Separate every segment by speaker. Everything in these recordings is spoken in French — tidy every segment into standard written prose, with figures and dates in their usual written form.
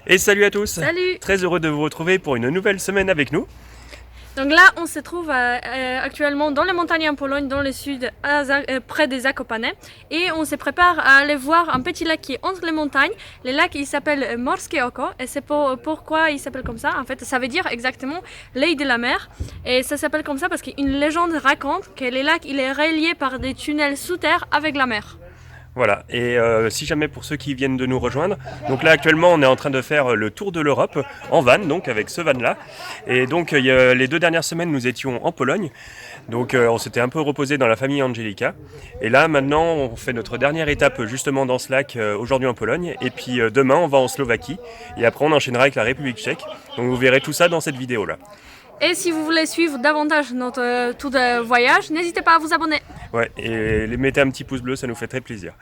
Speaker 1: Et salut à tous.
Speaker 2: Salut!
Speaker 1: Très heureux de vous retrouver pour une nouvelle semaine avec nous.
Speaker 2: Donc là, on se trouve actuellement dans les montagnes en Pologne, dans le sud, près des Zakopane. Et on se prépare à aller voir un petit lac qui est entre les montagnes. Le lac, il s'appelle Morskie Oko. Et c'est pourquoi il s'appelle comme ça. En fait, ça veut dire exactement l'œil de la mer. Et ça s'appelle comme ça parce qu'une légende raconte que le lac, il est relié par des tunnels sous terre avec la mer.
Speaker 1: Voilà, et si jamais pour ceux qui viennent de nous rejoindre, donc là actuellement on est en train de faire le tour de l'Europe en van, donc avec ce van là. Et donc les 2 dernières semaines nous étions en Pologne, donc on s'était un peu reposé dans la famille Angelica. Et là maintenant on fait notre dernière étape justement dans ce lac aujourd'hui en Pologne. Et puis demain on va en Slovaquie, et après on enchaînera avec la République tchèque. Donc vous verrez tout ça dans cette vidéo là.
Speaker 2: Et si vous voulez suivre davantage notre tour de voyage, n'hésitez pas à vous abonner.
Speaker 1: Ouais, et mettez un petit pouce bleu, ça nous fait très plaisir.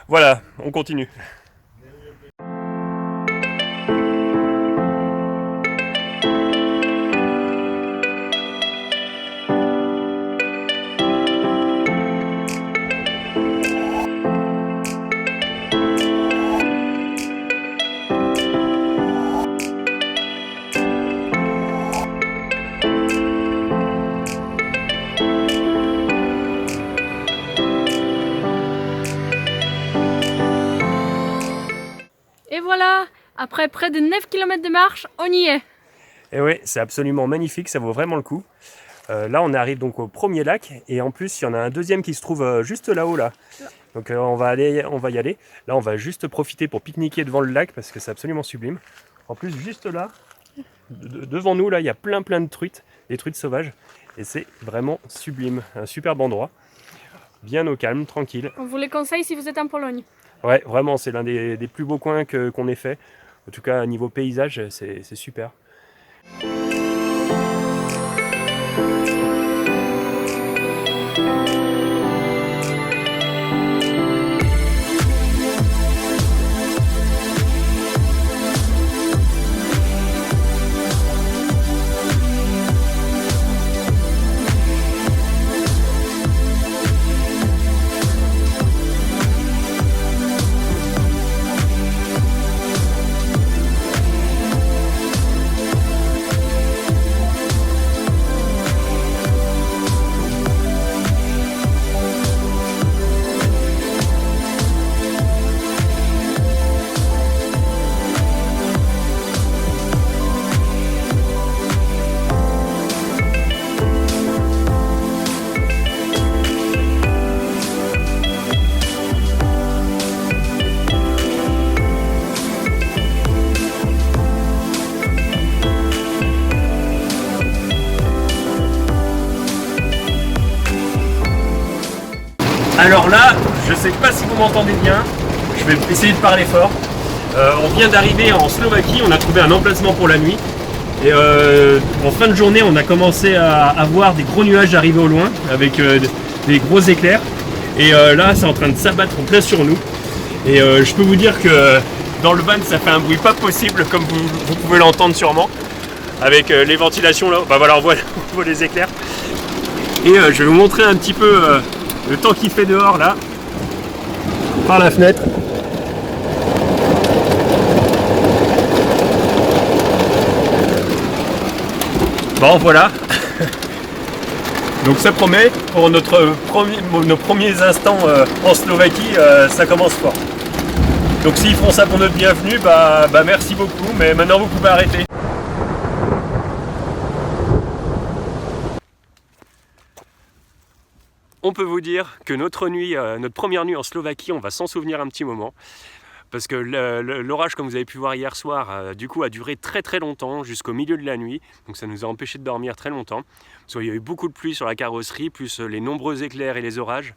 Speaker 1: Voilà, on continue.
Speaker 2: Et voilà, après près de 9 km de marche, on y est.
Speaker 1: Et oui, c'est absolument magnifique, ça vaut vraiment le coup. Là, on arrive donc au premier lac, et en plus, il y en a un deuxième qui se trouve juste là-haut, là. Donc on va y aller. Là, on va juste profiter pour pique-niquer devant le lac, parce que c'est absolument sublime. En plus, juste là, devant nous, là, il y a plein de truites, des truites sauvages, et c'est vraiment sublime. Un superbe endroit, bien au calme, tranquille.
Speaker 2: On vous les conseille si vous êtes en Pologne.
Speaker 1: Ouais, vraiment, c'est l'un des plus beaux coins qu'on ait fait. En tout cas, niveau paysage, c'est super. Alors là, je sais pas si vous m'entendez bien, je vais essayer de parler fort. On vient d'arriver en Slovaquie, on a trouvé un emplacement pour la nuit. Et en fin de journée, on a commencé à voir des gros nuages arriver au loin, avec des gros éclairs. Et là, c'est en train de s'abattre en plein sur nous. Et je peux vous dire que dans le van, ça fait un bruit pas possible, comme vous pouvez l'entendre sûrement. Avec les ventilations là, bah voilà, on voit les éclairs. Et je vais vous montrer un petit peu le temps qu'il fait dehors là, par la fenêtre. Bon voilà. Donc ça promet pour nos premiers instants en Slovaquie, ça commence fort. Donc s'ils font ça pour notre bienvenue, bah merci beaucoup, mais maintenant vous pouvez arrêter. On peut vous dire que notre première nuit en Slovaquie, on va s'en souvenir un petit moment. Parce que l'orage, comme vous avez pu voir hier soir, du coup a duré très longtemps, jusqu'au milieu de la nuit. Donc ça nous a empêché de dormir très longtemps. Parce qu'il y a eu beaucoup de pluie sur la carrosserie, plus les nombreux éclairs et les orages.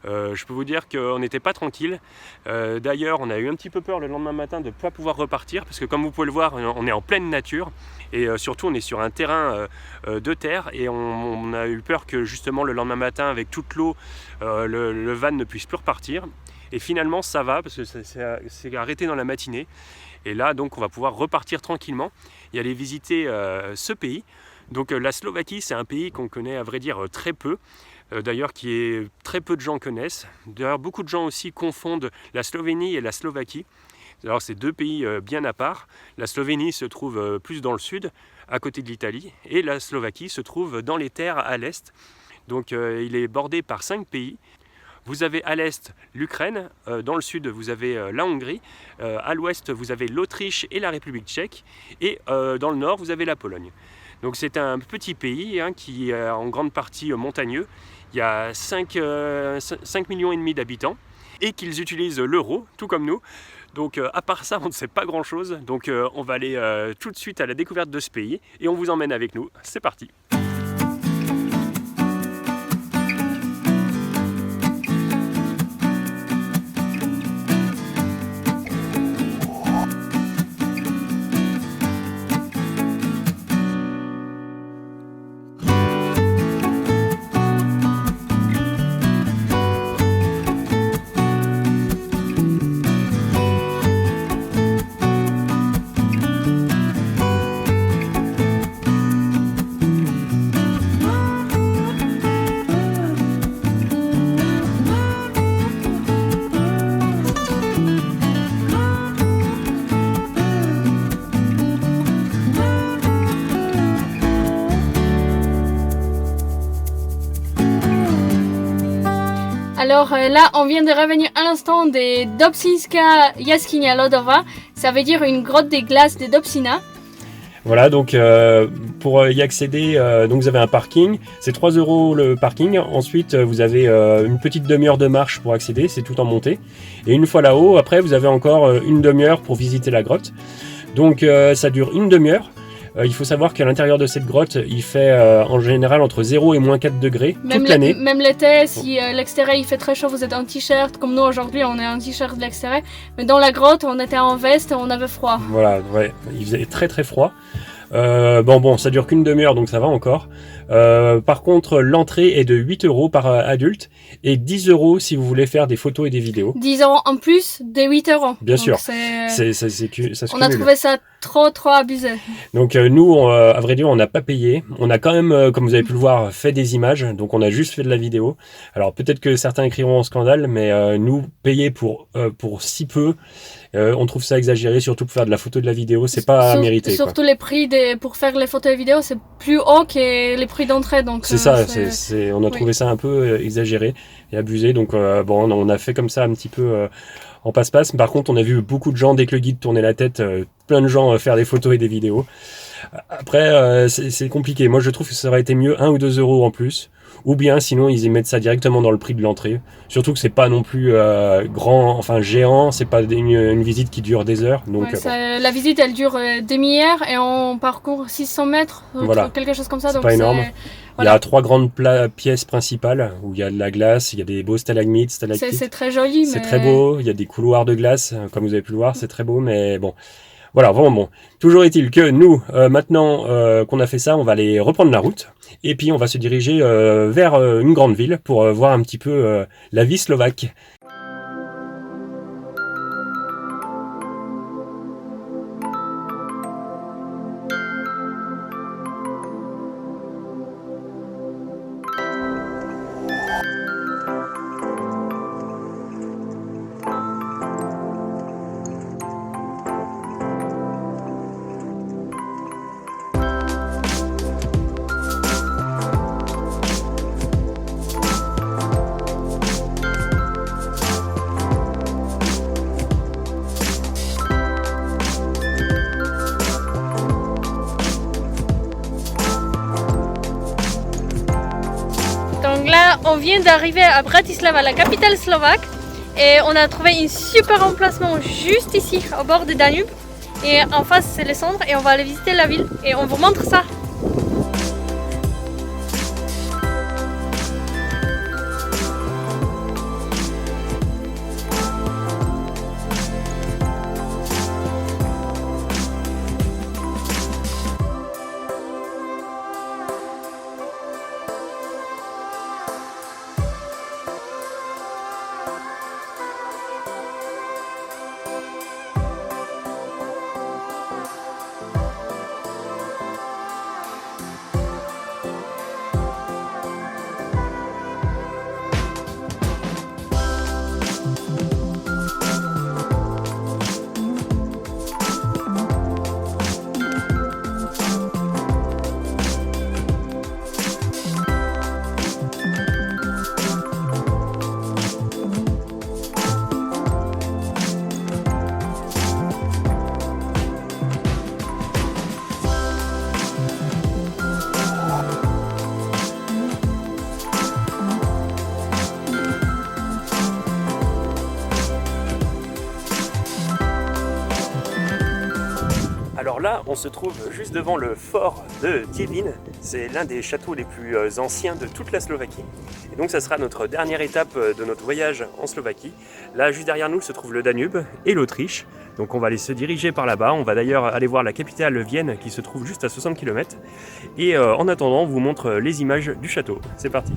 Speaker 1: Je peux vous dire qu'on n'était pas tranquille. D'ailleurs, on a eu un petit peu peur le lendemain matin de ne pas pouvoir repartir. Parce que comme vous pouvez le voir, on est en pleine nature. Et surtout, on est sur un terrain de terre. Et on a eu peur que justement le lendemain matin, avec toute l'eau, le van ne puisse plus repartir. Et finalement ça va parce que c'est arrêté dans la matinée. Et là donc on va pouvoir repartir tranquillement et aller visiter ce pays. Donc la Slovaquie, c'est un pays qu'on connaît à vrai dire très peu. D'ailleurs très peu de gens connaissent. D'ailleurs beaucoup de gens aussi confondent la Slovénie et la Slovaquie. Alors c'est deux pays bien à part. La Slovénie se trouve plus dans le sud, à côté de l'Italie, et la Slovaquie se trouve dans les terres à l'est. Donc il est bordé par 5 pays. Vous avez à l'est l'Ukraine, dans le sud vous avez la Hongrie, à l'ouest vous avez l'Autriche et la République tchèque, et dans le nord vous avez la Pologne. Donc c'est un petit pays qui est en grande partie montagneux. Il y a 5,5 millions d'habitants et qu'ils utilisent l'euro, tout comme nous. Donc à part ça, on ne sait pas grand-chose. Donc on va aller tout de suite à la découverte de ce pays et on vous emmène avec nous. C'est parti!
Speaker 2: Alors là, on vient de revenir à l'instant des Dobšinská jaskyňa ľadová, ça veut dire une grotte des glaces de Dobšina.
Speaker 1: Voilà, donc pour y accéder, donc vous avez un parking, c'est 3 € le parking. Ensuite, vous avez une petite demi-heure de marche pour accéder, c'est tout en montée. Et une fois là-haut, après, vous avez encore une demi-heure pour visiter la grotte. Donc ça dure une demi-heure. Il faut savoir qu'à l'intérieur de cette grotte, il fait en général entre 0 et moins 4 degrés toute l'année.
Speaker 2: Même l'été, si l'extérieur il fait très chaud, vous êtes en t-shirt, comme nous aujourd'hui, on est en t-shirt de l'extérieur. Mais dans la grotte, on était en veste, on avait froid.
Speaker 1: Voilà, ouais, il faisait très très froid. Bon, ça dure qu'une demi-heure, donc ça va encore. Par contre, l'entrée est de 8 € par adulte et 10 € si vous voulez faire des photos et des vidéos.
Speaker 2: 10 € en plus des 8 €.
Speaker 1: Bien sûr.
Speaker 2: Ça
Speaker 1: On
Speaker 2: a trouvé ça trop abusé.
Speaker 1: Donc nous, à vrai dire, on n'a pas payé. On a quand même, comme vous avez pu le voir, fait des images. Donc on a juste fait de la vidéo. Alors peut-être que certains crieront en scandale, mais nous, payer pour si peu, on trouve ça exagéré, surtout pour faire de la photo et de la vidéo, c'est pas mérité.
Speaker 2: Surtout les prix pour faire les photos et vidéos, c'est plus haut que les prix d'entrée. Donc
Speaker 1: c'est ça, on a trouvé ça un peu exagéré et abusé. Donc bon, on a fait comme ça un petit peu en passe-passe. Par contre, on a vu beaucoup de gens, dès que le guide tournait la tête, plein de gens faire des photos et des vidéos. Après, c'est compliqué. Moi, je trouve que ça aurait été mieux 1 ou 2 € en plus. Ou bien, sinon, ils y mettent ça directement dans le prix de l'entrée. Surtout que c'est pas non plus géant. C'est pas une visite qui dure des heures. Donc,
Speaker 2: la visite, elle dure demi-heure et on parcourt 600 mètres,
Speaker 1: voilà.
Speaker 2: Quelque chose comme ça.
Speaker 1: C'est pas énorme. Voilà. Il y a 3 grandes pièces principales où il y a de la glace, il y a des beaux stalagmites, stalactites.
Speaker 2: C'est très joli.
Speaker 1: C'est très beau. Il y a des couloirs de glace, comme vous avez pu le voir. C'est très beau, mais bon. Voilà, vraiment bon. Toujours est-il que nous, maintenant qu'on a fait ça, on va aller reprendre la route. Et puis on va se diriger vers une grande ville pour voir un petit peu la vie slovaque.
Speaker 2: Donc là, on vient d'arriver à Bratislava, la capitale slovaque, et on a trouvé un super emplacement juste ici, au bord du Danube. Et en face, c'est le centre, et on va aller visiter la ville, et on vous montre ça.
Speaker 1: là, on se trouve juste devant le fort de Děvín. C'est l'un des châteaux les plus anciens de toute la Slovaquie. Et donc ça sera notre dernière étape de notre voyage en Slovaquie. Là, juste derrière nous, se trouve le Danube et l'Autriche. Donc on va aller se diriger par là-bas. On va d'ailleurs aller voir la capitale Vienne qui se trouve juste à 60 km. Et en attendant, on vous montre les images du château. C'est parti.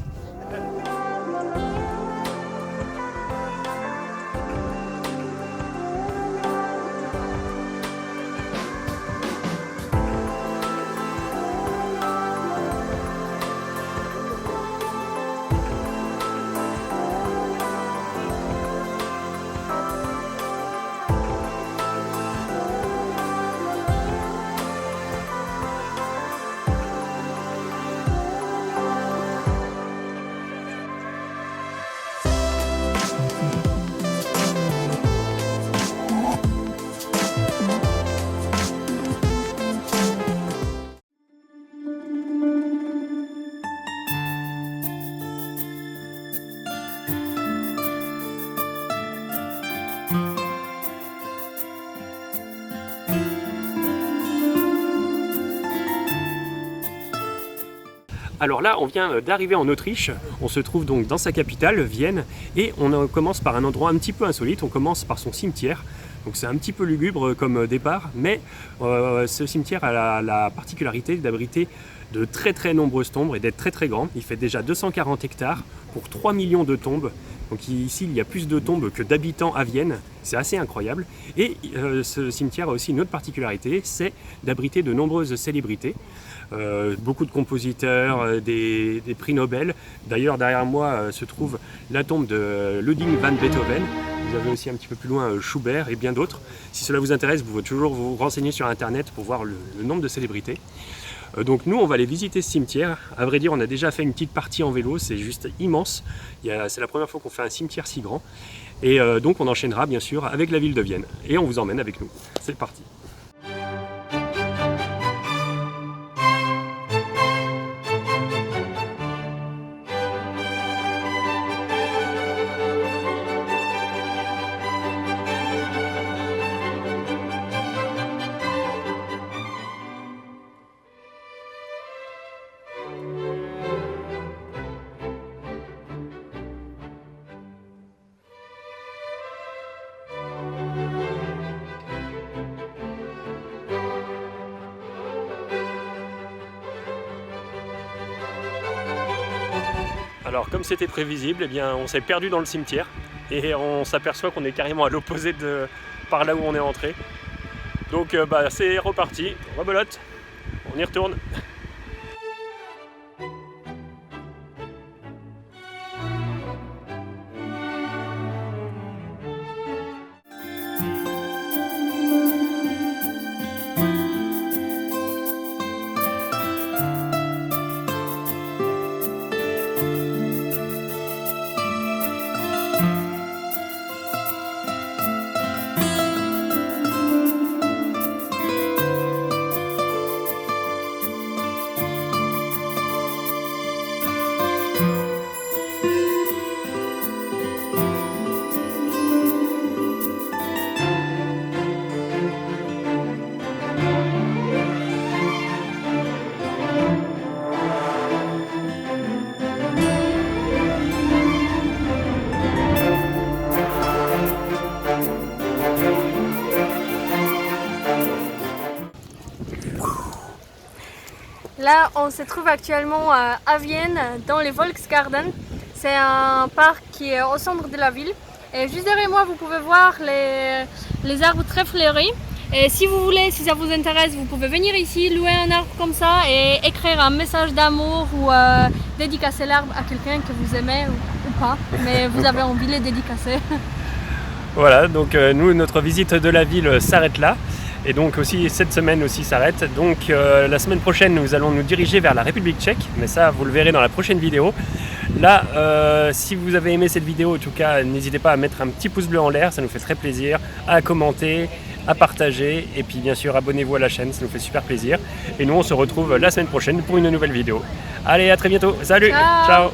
Speaker 1: Alors là, on vient d'arriver en Autriche, on se trouve donc dans sa capitale, Vienne, et on commence par un endroit un petit peu insolite, on commence par son cimetière. Donc c'est un petit peu lugubre comme départ, mais ce cimetière a la particularité d'abriter de très nombreuses tombes et d'être très grand. Il fait déjà 240 hectares pour 3 millions de tombes. Donc ici, il y a plus de tombes que d'habitants à Vienne, c'est assez incroyable. Et ce cimetière a aussi une autre particularité, c'est d'abriter de nombreuses célébrités. Beaucoup de compositeurs, des prix Nobel. D'ailleurs, derrière moi se trouve la tombe de Ludwig van Beethoven. Vous avez aussi un petit peu plus loin Schubert et bien d'autres. Si cela vous intéresse, vous pouvez toujours vous renseigner sur Internet pour voir le nombre de célébrités. Donc nous, on va aller visiter ce cimetière. À vrai dire, on a déjà fait une petite partie en vélo, c'est juste immense. C'est la première fois qu'on fait un cimetière si grand. Et donc on enchaînera bien sûr avec la ville de Vienne. Et on vous emmène avec nous. C'est parti. Alors comme c'était prévisible, eh bien, on s'est perdu dans le cimetière et on s'aperçoit qu'on est carrément à l'opposé de par là où on est entré. Donc c'est reparti, rebelote, on y retourne.
Speaker 2: Là, on se trouve actuellement à Vienne, dans les Volksgarten. C'est un parc qui est au centre de la ville. Et juste derrière moi, vous pouvez voir les arbres très fleuris. Et si vous voulez, si ça vous intéresse, vous pouvez venir ici, louer un arbre comme ça et écrire un message d'amour ou dédicacer l'arbre à quelqu'un que vous aimez ou pas. Mais vous avez envie de les dédicacer.
Speaker 1: Voilà, donc nous, notre visite de la ville s'arrête là. Et donc aussi cette semaine aussi s'arrête. Donc la semaine prochaine nous allons nous diriger vers la République tchèque, mais ça vous le verrez dans la prochaine vidéo. Là, si vous avez aimé cette vidéo, en tout cas n'hésitez pas à mettre un petit pouce bleu en l'air, ça nous fait très plaisir, à commenter, à partager et puis bien sûr abonnez-vous à la chaîne, ça nous fait super plaisir. Et nous on se retrouve la semaine prochaine pour une nouvelle vidéo. Allez, à très bientôt, salut, ciao.